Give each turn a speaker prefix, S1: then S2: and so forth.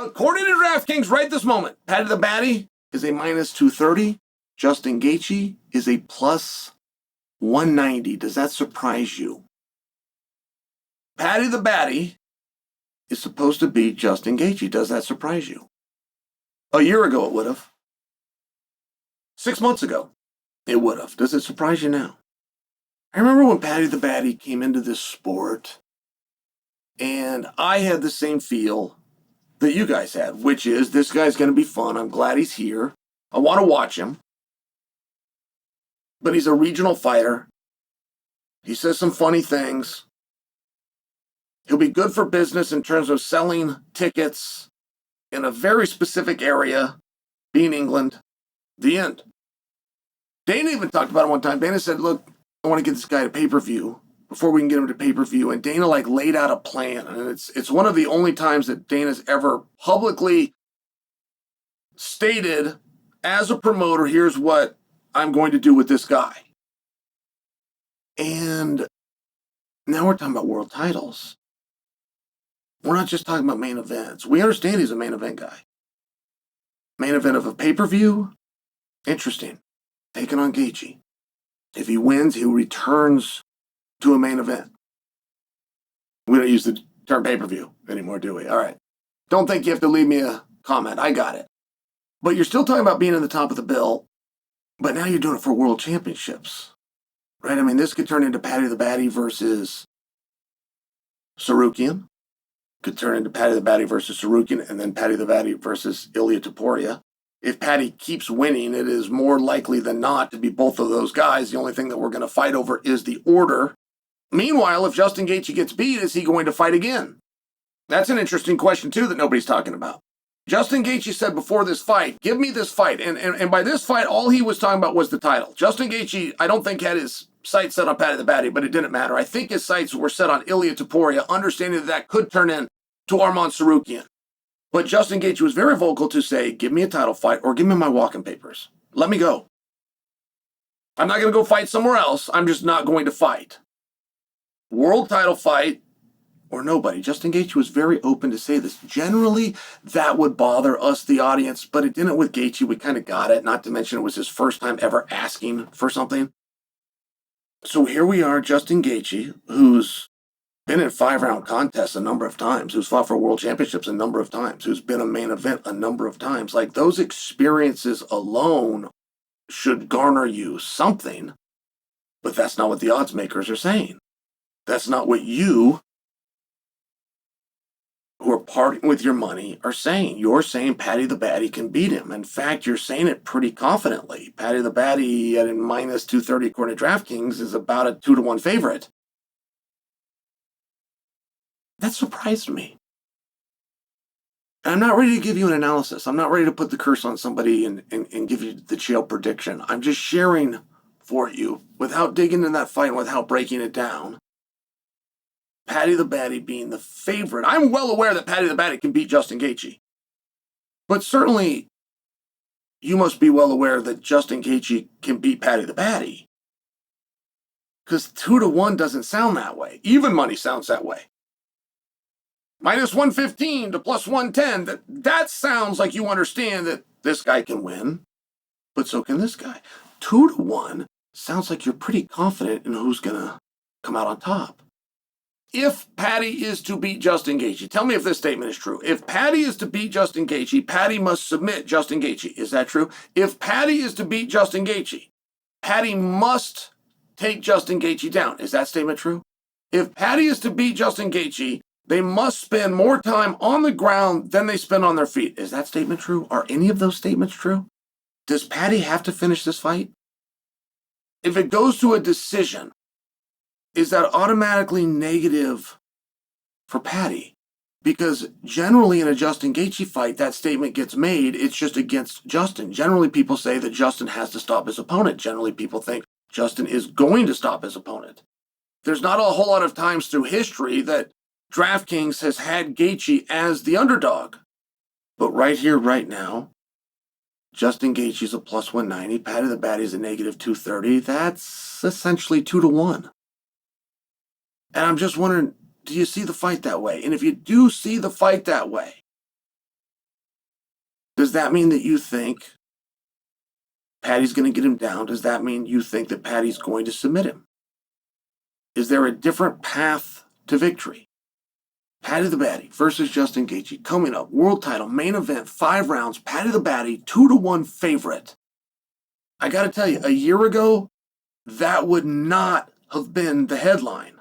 S1: According to DraftKings right this moment, Paddy the Baddy is a minus 230. Justin Gaethje is a plus 190. Does that surprise you? Paddy the Baddy is supposed to beat Justin Gaethje. Does that surprise you? A year ago it would have. 6 months ago it would have. Does it surprise you now? I remember when Paddy the Baddy came into this sport, and I had the same feel that you guys had, which is this guy's going to be fun. I'm glad he's here. I want to watch him. But he's a regional fighter. He says some funny things. He'll be good for business in terms of selling tickets in a very specific area, being England. The end. Dana even talked about it one time. Dana said, look, I want to get this guy to pay-per-view before we can get him to pay-per-view. And Dana laid out a plan. And it's one of the only times that Dana's ever publicly stated as a promoter, here's what I'm going to do with this guy. And now we're talking about world titles. We're not just talking about main events. We understand he's a main event guy. Main event of a pay-per-view? Interesting. Taking on Gaethje. If he wins, he returns to a main event. We don't use the term pay-per-view anymore, do we? All right. Don't think you have to leave me a comment. I got it. But you're still talking about being in the top of the bill, but now you're doing it for world championships, right? I mean, this could turn into Paddy the Baddy versus Sarukian. Could turn into Paddy the Baddy versus Sarukian, and then Paddy the Baddy versus Ilia Topuria. If Paddy keeps winning, it is more likely than not to be both of those guys. The only thing that we're going to fight over is the order. Meanwhile, if Justin Gaethje gets beat, is he going to fight again? That's an interesting question, too, that nobody's talking about. Justin Gaethje said before this fight, give me this fight. And by this fight, all he was talking about was the title. Justin Gaethje, I don't think had his sights set on Paddy the Baddy, but it didn't matter. I think his sights were set on Ilia Topuria, understanding that could turn into Arman Sarukian. But Justin Gaethje was very vocal to say, give me a title fight or give me my walking papers. Let me go. I'm not going to go fight somewhere else. I'm just not going to fight. World title fight or nobody. Justin Gaethje was very open to say this. Generally, that would bother us, the audience, but it didn't with Gaethje. We kind of got it, not to mention it was his first time ever asking for something. So here we are, Justin Gaethje, who's been in 5-round contests a number of times, who's fought for world championships a number of times, who's been a main event a number of times. Like, those experiences alone should garner you something, but that's not what the odds makers are saying. That's not what you, who are parting with your money, are saying. You're saying Paddy the Baddy can beat him. In fact, you're saying it pretty confidently. Paddy the Baddy at minus 230 according to DraftKings is about a 2-1 favorite. That surprised me. And I'm not ready to give you an analysis. I'm not ready to put the curse on somebody and give you the Chael prediction. I'm just sharing for you, without digging in that fight and without breaking it down, Paddy the Baddy being the favorite. I'm well aware that Paddy the Baddy can beat Justin Gaethje. But certainly, you must be well aware that Justin Gaethje can beat Paddy the Baddy. Because 2-1 doesn't sound that way. Even money sounds that way. Minus 115 to plus 110, that sounds like you understand that this guy can win, but so can this guy. 2-1 sounds like you're pretty confident in who's going to come out on top. If Paddy is to beat Justin Gaethje, tell me if this statement is true. If Paddy is to beat Justin Gaethje, Paddy must submit Justin Gaethje. Is that true? If Paddy is to beat Justin Gaethje, Paddy must take Justin Gaethje down. Is that statement true? If Paddy is to beat Justin Gaethje, they must spend more time on the ground than they spend on their feet. Is that statement true? Are any of those statements true? Does Paddy have to finish this fight? If it goes to a decision, is that automatically negative for Paddy? Because generally in a Justin Gaethje fight, that statement gets made, it's just against Justin. Generally, people say that Justin has to stop his opponent. Generally, people think Justin is going to stop his opponent. There's not a whole lot of times through history that DraftKings has had Gaethje as the underdog. But right here, right now, Justin Gaethje's a plus 190, Paddy the Baddy's a negative 230. That's essentially 2-1. And I'm just wondering, do you see the fight that way? And if you do see the fight that way, Does that mean that you think Paddy's going to get him down? Does that mean you think that Paddy's going to submit him? Is there a different path to victory? Paddy the Baddy versus Justin Gaethje coming up. World title, main event, 5 rounds. Paddy the Baddy, 2-1 favorite. I got to tell you, a year ago, that would not have been the headline.